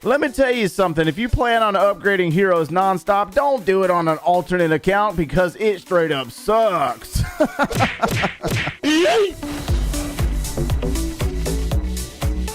Let me tell you something. If you plan on upgrading heroes nonstop, don't do it on an alternate account because it straight up sucks.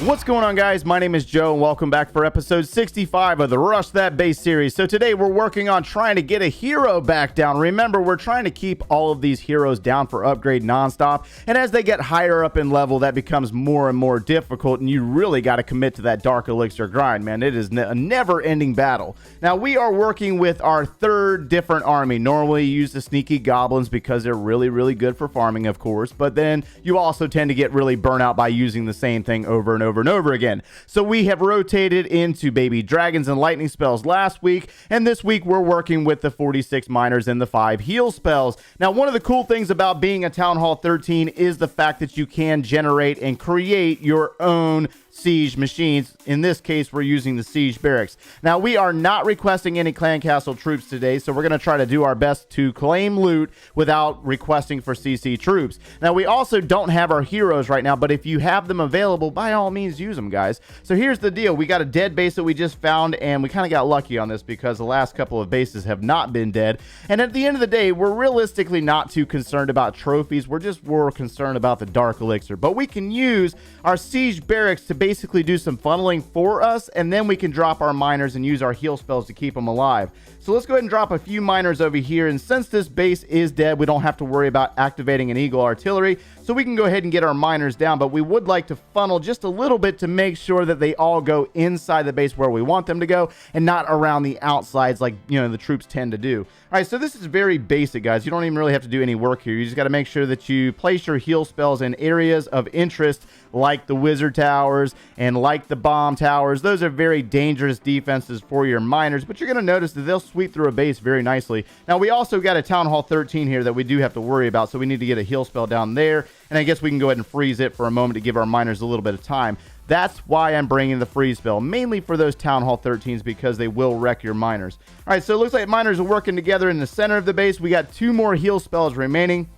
What's going on, guys? My name is Joe, and welcome back for episode 65 of the Rush That Base series. So today we're working on trying to get a hero back down. Remember, we're trying to keep all of these heroes down for upgrade nonstop, and as they get higher up in level, that becomes more and more difficult, and you really got to commit to that dark elixir grind, man. It is a never-ending battle. Now, we are working with our third different army. Normally, you use the sneaky goblins because they're really, really good for farming, of course, but then you also tend to get really burnt out by using the same thing over and over and over again. So we have rotated into baby dragons and lightning spells last week, and this week we're working with the 46 miners and the 5 heal spells. Now, one of the cool things about being a Town Hall 13 is the fact that you can generate and create your own siege machines. In this case, we're using the siege barracks. Now, we are not requesting any clan castle troops today, so we're going to try to do our best to claim loot without requesting for CC troops. Now, we also don't have our heroes right now, but if you have them available, by all means, use them, guys. So here's the deal. We got a dead base that we just found, and we kind of got lucky on this because the last couple of bases have not been dead. And at the end of the day, we're realistically not too concerned about trophies. We're just more concerned about the dark elixir. But we can use our siege barracks to basically do some funneling for us, and then we can drop our miners and use our heal spells to keep them alive. So let's go ahead and drop a few miners over here, and since this base is dead, we don't have to worry about activating an eagle artillery, so we can go ahead and get our miners down, but we would like to funnel just a little bit to make sure that they all go inside the base where we want them to go and not around the outsides like, you know, the troops tend to do. All right, so this is very basic, guys. You don't even really have to do any work here. You just got to make sure that you place your heal spells in areas of interest like the wizard towers and like the bomb towers. Those are very dangerous defenses for your miners, but you're going to notice that they'll sweep through a base very nicely. Now, we also got a Town Hall 13 here that we do have to worry about, so we need to get a heal spell down there, and I guess we can go ahead and freeze it for a moment to give our miners a little bit of time. That's why I'm bringing the freeze spell, mainly for those Town Hall 13s, because they will wreck your miners. All right, so it looks like miners are working together in the center of the base. We got 2 more heal spells remaining,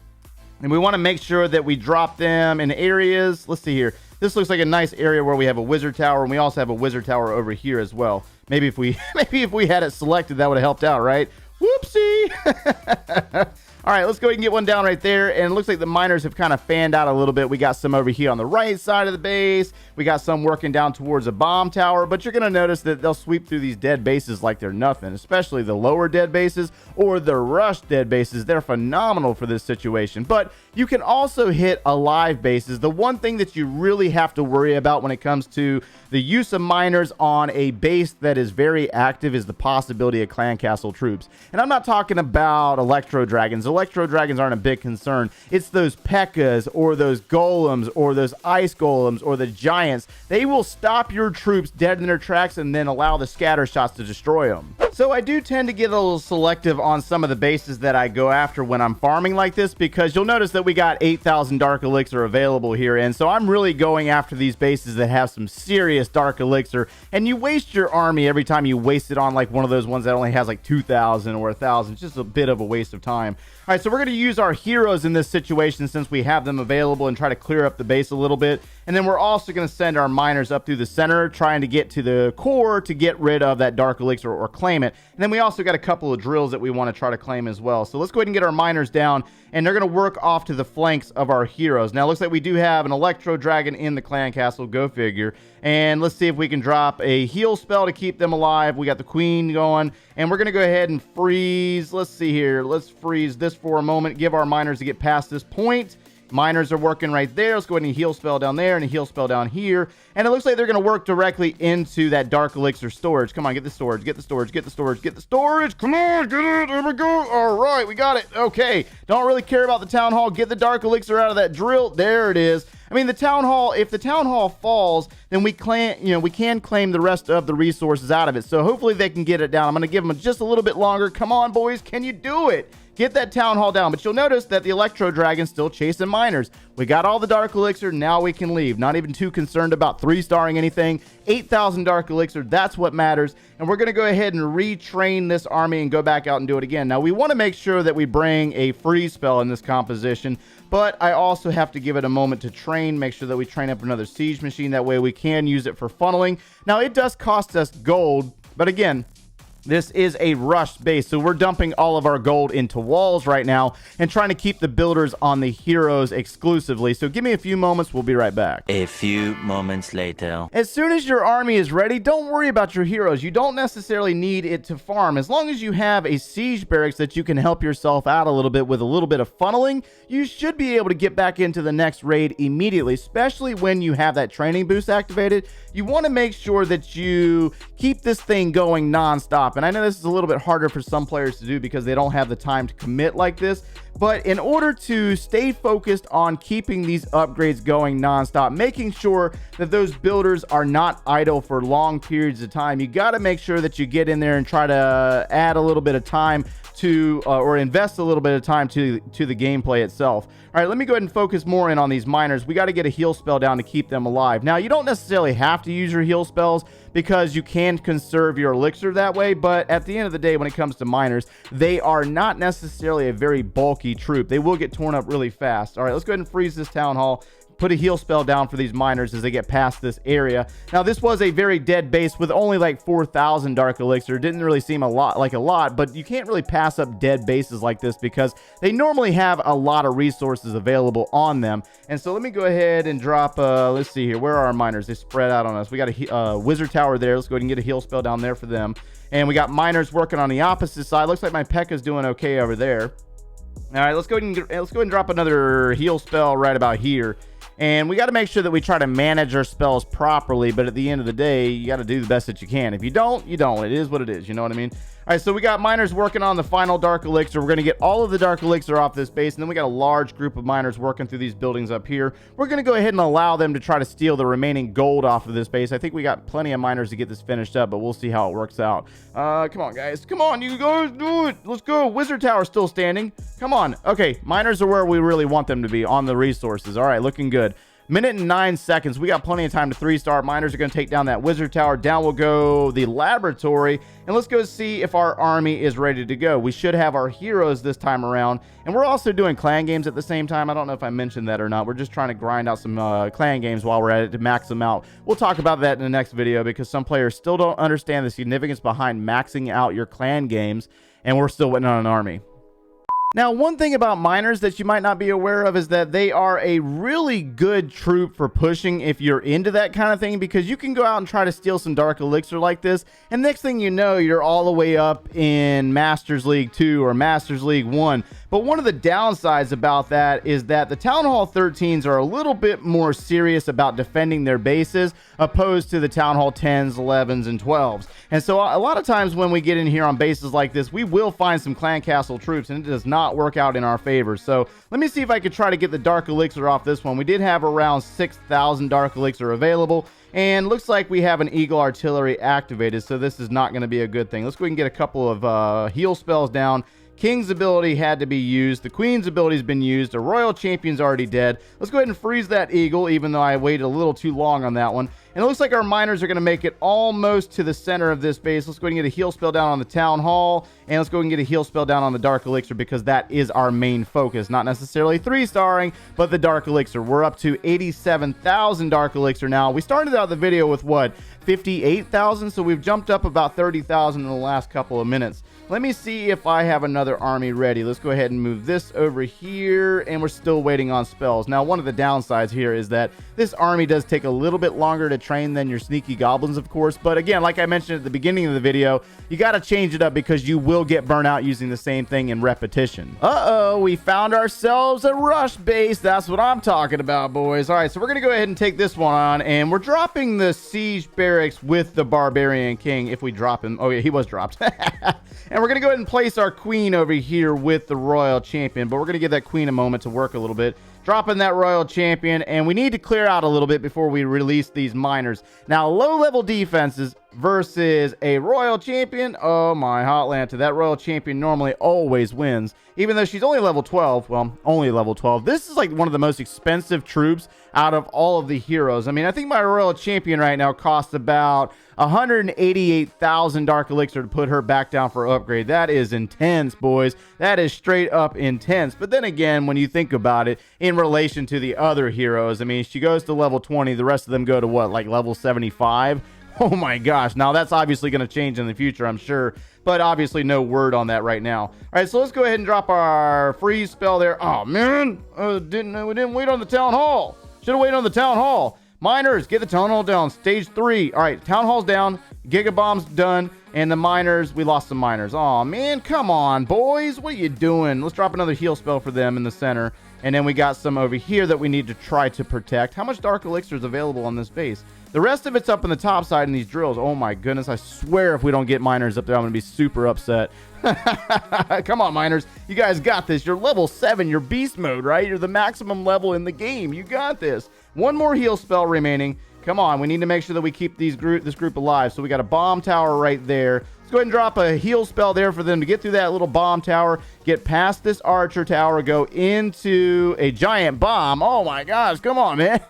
and we want to make sure that we drop them in areas. Let's see here. This looks like a nice area where we have a wizard tower, and we also have a wizard tower over here as well. Maybe if we had it selected, that would have helped out, right? Whoopsie. All right, let's go ahead and get one down right there. And it looks like the miners have kind of fanned out a little bit. We got some over here on the right side of the base. We got some working down towards a bomb tower. But you're going to notice that they'll sweep through these dead bases like they're nothing, especially the lower dead bases or the rush dead bases. They're phenomenal for this situation. But you can also hit alive bases. The one thing that you really have to worry about when it comes to the use of miners on a base that is very active is the possibility of clan castle troops. And I'm not talking about electro dragons. Electro dragons aren't a big concern. It's those P.E.K.K.A.s or those golems or those ice golems or the giants. They will stop your troops dead in their tracks and then allow the scatter shots to destroy them. So I do tend to get a little selective on some of the bases that I go after when I'm farming like this, because you'll notice that we got 8,000 dark elixir available here, and so I'm really going after these bases that have some serious dark elixir, and you waste your army every time you waste it on like one of those ones that only has like 2,000 or 1,000. It's just a bit of a waste of time. All right, so we're going to use our heroes in this situation since we have them available and try to clear up the base a little bit. And then we're also going to send our miners up through the center, trying to get to the core to get rid of that dark elixir or claim it. And then we also got a couple of drills that we want to try to claim as well. So let's go ahead and get our miners down, and they're going to work off to the flanks of our heroes. Now, it looks like we do have an electro dragon in the clan castle, go figure. And let's see if we can drop a heal spell to keep them alive. We got the queen going, and we're going to go ahead and freeze. Let's see here. Let's freeze this for a moment, give our miners to get past this point. Miners are working right there. Let's go ahead and heal spell down there and a heal spell down here. And it looks like they're going to work directly into that dark elixir storage. Come on, get the storage, get the storage, get the storage, get the storage. Come on, get it. There we go. All right, we got it. Okay. Don't really care about the town hall. Get the dark elixir out of that drill. There it is. I mean, the town hall, if the town hall falls, then we can claim the rest of the resources out of it. So hopefully they can get it down. I'm going to give them just a little bit longer. Come on, boys. Can you do it? get that town hall down. But you'll notice that the Electro Dragon's still chasing miners. We got all the Dark Elixir. Now we can leave. Not even too concerned about 3-starring anything. 8,000 Dark Elixir. That's what matters. And we're going to go ahead and retrain this army and go back out and do it again. Now, we want to make sure that we bring a freeze spell in this composition. But I also have to give it a moment to train, make sure that we train up another siege machine. That way we can use it for funneling. Now, it does cost us gold, but again, this is a rushed base, so we're dumping all of our gold into walls right now and trying to keep the builders on the heroes exclusively. So give me a few moments. We'll be right back. A few moments later. As soon as your army is ready, don't worry about your heroes. You don't necessarily need it to farm. As long as you have a siege barracks that you can help yourself out a little bit with a little bit of funneling, you should be able to get back into the next raid immediately, especially when you have that training boost activated. You want to make sure that you keep this thing going nonstop. And I know this is a little bit harder for some players to do because they don't have the time to commit like this. But in order to stay focused on keeping these upgrades going nonstop, making sure that those builders are not idle for long periods of time, you got to make sure that you get in there and try to add a little bit of time to or invest a little bit of time to the gameplay itself. All right, let me go ahead and focus more in on these miners. We got to get a heal spell down to keep them alive. Now, you don't necessarily have to use your heal spells because you can conserve your elixir that way, but at the end of the day, when it comes to miners, they are not necessarily a very bulky troop. They will get torn up really fast. All right, let's go ahead and freeze this town hall. Put a heal spell down for these miners as they get past this area. Now, this was a very dead base with only like 4,000 Dark Elixir. Didn't really seem a lot, but you can't really pass up dead bases like this because they normally have a lot of resources available on them. And so let me go ahead and drop, let's see here. Where are our miners? They spread out on us. We got a wizard tower there. Let's go ahead and get a heal spell down there for them. And we got miners working on the opposite side. Looks like my P.E.K.K.A.'s doing okay over there. All right, let's go ahead and drop another heal spell right about here. And we got to make sure that we try to manage our spells properly, but at the end of the day, you got to do the best that you can. If you don't, you don't. It is what it is. You know what I mean? All right, so we got miners working on the final Dark Elixir. We're going to get all of the Dark Elixir off this base, and then we got a large group of miners working through these buildings up here. We're going to go ahead and allow them to try to steal the remaining gold off of this base. I think we got plenty of miners to get this finished up, but we'll see how it works out. Come on, guys. Come on, you guys, do it. Let's go. Wizard Tower still standing. Come on. Okay, miners are where we really want them to be, on the resources. All right, looking good. Minute and 9 seconds. We got plenty of time to 3-star. Miners are going to take down that wizard tower. Down will go the laboratory. And let's go see if our army is ready to go. We should have our heroes this time around. And we're also doing clan games at the same time. I don't know if I mentioned that or not. We're just trying to grind out some clan games while we're at it to max them out. We'll talk about that in the next video because some players still don't understand the significance behind maxing out your clan games. And we're still waiting on an army. Now, one thing about miners that you might not be aware of is that they are a really good troop for pushing if you're into that kind of thing, because you can go out and try to steal some Dark Elixir like this, and next thing you know, you're all the way up in Masters League 2 or Masters League 1. But one of the downsides about that is that the Town Hall 13s are a little bit more serious about defending their bases opposed to the Town Hall 10s, 11s, and 12s. And so a lot of times when we get in here on bases like this, we will find some Clan Castle troops, and it does not work out in our favor. So let me see if I could try to get the Dark Elixir off this one. We did have around 6,000 Dark Elixir available, and looks like we have an Eagle Artillery activated, so this is not going to be a good thing. Let's go ahead and get a couple of heal spells down. King's ability had to be used. The Queen's ability has been used. A Royal Champion's already dead. Let's go ahead and freeze that Eagle, even though I waited a little too long on that one. And it looks like our miners are going to make it almost to the center of this base. Let's go ahead and get a heal spell down on the Town Hall. And let's go ahead and get a heal spell down on the Dark Elixir, because that is our main focus. Not necessarily 3-starring, but the Dark Elixir. We're up to 87,000 Dark Elixir now. We started out the video with, what, 58,000? So we've jumped up about 30,000 in the last couple of minutes. Let me see if I have another army ready. Let's go ahead and move this over here, and we're still waiting on spells. Now, one of the downsides here is that this army does take a little bit longer to train than your sneaky goblins, of course. But again, like I mentioned at the beginning of the video, you got to change it up because you will get burnt out using the same thing in repetition. Uh-oh, we found ourselves a rush base. That's what I'm talking about, boys. All right, so we're going to go ahead and take this one on, and we're dropping the siege barracks with the Barbarian King if we drop him. Oh, yeah, he was dropped. And we're going to go ahead and place our Queen over here with the Royal Champion, but we're going to give that Queen a moment to work a little bit. Dropping that Royal Champion, and we need to clear out a little bit before we release these miners. Now, low-level defenses, versus a royal champion. Oh my hot Lanta, that royal champion normally always wins, even though she's only level 12. Well, only level 12. This is like one of the most expensive troops out of all of the heroes. I mean, I think my royal champion right now costs about 188,000 dark elixir to put her back down for upgrade. That is intense, boys. That is straight up intense. But then again, when you think about it in relation to the other heroes, I mean, she goes to level 20, the rest of them go to what, like level 75? Oh my gosh. Now that's obviously going to change in the future, I'm sure, but obviously no word on that right now. All right, so let's go ahead and drop our freeze spell there. Oh man, we didn't wait on the town hall. Should have waited on the town hall. Miners, get the town hall down. Stage 3. All right, town hall's down. Gigabomb's done. And the miners, we lost some miners. Oh man, come on, boys. What are you doing? Let's drop another heal spell for them in the center. And then we got some over here that we need to try to protect. How much dark elixir is available on this base? The rest of it's up on the top side in these drills. Oh my goodness, I swear if we don't get miners up there, I'm going to be super upset. Come on, miners. You guys got this. You're level 7. You're beast mode, right? You're the maximum level in the game. You got this. One more heal spell remaining. Come on, we need to make sure that we keep this group alive. So we got a bomb tower right there. Let's go ahead and drop a heal spell there for them to get through that little bomb tower, get past this archer tower, go into a giant bomb. Oh my gosh, come on, man.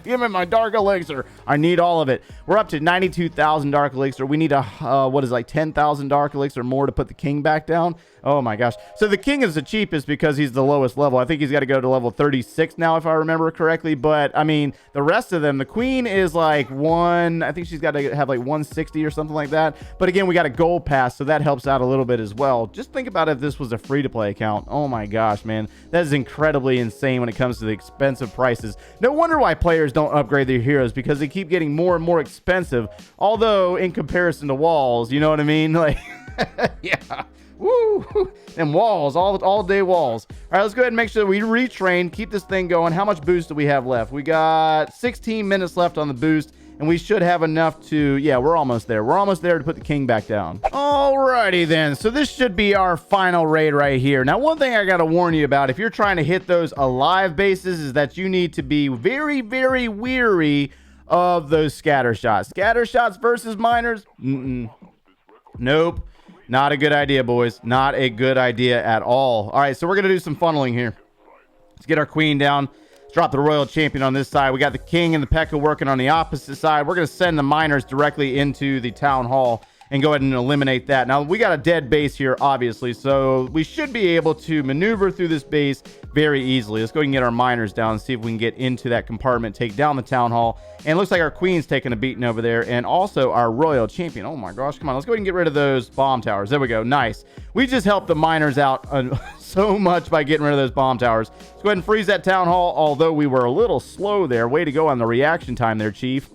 Give me my dark elixir. I need all of it. We're up to 92,000 dark elixir. We need like 10,000 dark elixir more to put the king back down. Oh my gosh. So the king is the cheapest because he's the lowest level. I think he's got to go to level 36 now, if I remember correctly. But I mean, the rest of them, the queen is like I think she's got to have like 160 or something like that. But again, we got a gold pass, so that helps out a little bit as well. Just think about if this was a free-to-play account. Oh my gosh, man. That is incredibly insane when it comes to the expensive prices. No wonder why players don't upgrade their heroes, because they keep getting more and more expensive. Although in comparison to walls, you know what I mean? Like, yeah. Woo! And walls, all day walls. All right, let's go ahead and make sure that we retrain, keep this thing going. How much boost do we have left? We got 16 minutes left on the boost, and we should have enough to, yeah, we're almost there. We're almost there to put the king back down. Alrighty then, so this should be our final raid right here. Now, one thing I gotta warn you about, if you're trying to hit those alive bases, is that you need to be very, very weary of those scatter shots. Scatter shots versus miners? Nope. Not a good idea, boys. Not a good idea at all. All right, so we're going to do some funneling here. Let's get our queen down. Let's drop the royal champion on this side. We got the king and the P.E.K.K.A working on the opposite side. We're going to send the miners directly into the town hall and go ahead and eliminate that. Now, we got a dead base here, obviously, so we should be able to maneuver through this base very easily. Let's go ahead and get our miners down and see if we can get into that compartment, take down the town hall. And it looks like our queen's taking a beating over there, and also our royal champion. Oh my gosh, come on, let's go ahead and get rid of those bomb towers. There we go, nice. We just helped the miners out so much by getting rid of those bomb towers. Let's go ahead and freeze that town hall, although we were a little slow there. Way to go on the reaction time there, Chief.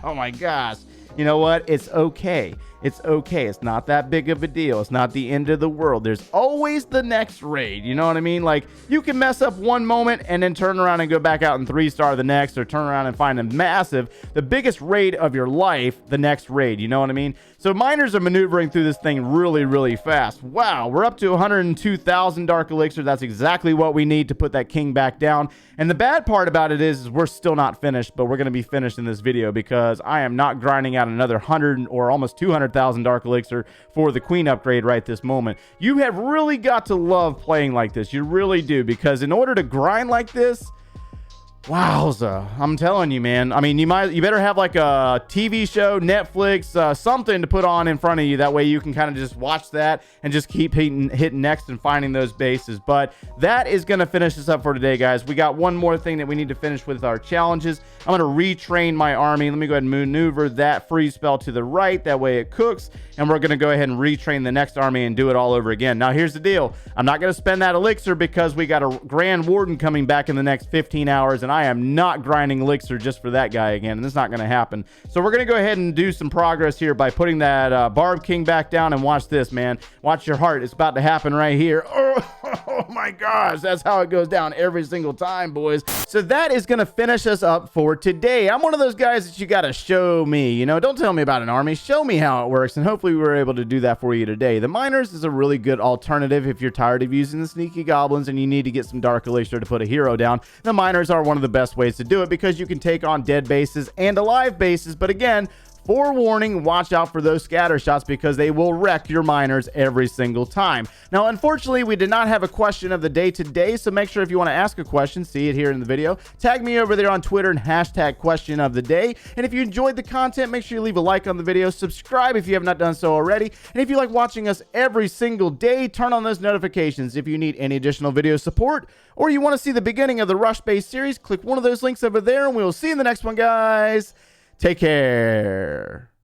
Oh my gosh. You know what? It's okay. It's okay. It's not that big of a deal. It's not the end of the world. There's always the next raid. You know what I mean? Like, you can mess up one moment and then turn around and go back out and 3-star the next, or turn around and find a massive, the biggest raid of your life, the next raid. You know what I mean? So miners are maneuvering through this thing really, really fast. Wow, we're up to 102,000 dark elixir. That's exactly what we need to put that king back down. And the bad part about it is we're still not finished, but we're going to be finished in this video, because I am not grinding out another 100 or almost 200,000 dark elixir for the queen upgrade right this moment. You have really got to love playing like this. You really do, because in order to grind like this, wowza, I'm telling you, man. I mean, you better have like a TV show, Netflix, something to put on in front of you. That way you can kind of just watch that and just keep hitting next and finding those bases. But that is going to finish us up for today, guys. We got one more thing that we need to finish with our challenges. I'm going to retrain my army. Let me go ahead and maneuver that freeze spell to the right. That way it cooks. And we're going to go ahead and retrain the next army and do it all over again. Now, here's the deal. I'm not going to spend that elixir because we got a Grand Warden coming back in the next 15 hours. And I am not grinding elixir just for that guy again. And it's not going to happen. So we're going to go ahead and do some progress here by putting that Barb King back down. And watch this, man. Watch your heart. It's about to happen right here. Oh my gosh. That's how it goes down every single time, boys. So that is going to finish us up for today. I'm one of those guys that you got to show me. You know, don't tell me about an army. Show me how it works. And hopefully we were able to do that for you today. The miners is a really good alternative if you're tired of using the sneaky goblins and you need to get some dark elixir to put a hero down. The miners are one of the best ways to do it, because you can take on dead bases and alive bases. But again, forewarning, watch out for those scatter shots because they will wreck your miners every single time. Now, unfortunately, we did not have a question of the day today, so make sure if you want to ask a question, see it here in the video, tag me over there on Twitter and hashtag question of the day. And if you enjoyed the content, make sure you leave a like on the video, subscribe if you have not done so already, and if you like watching us every single day, turn on those notifications. If you need any additional video support or you want to see the beginning of the Rush Base series, click one of those links over there, and we will see you in the next one, guys. Take care.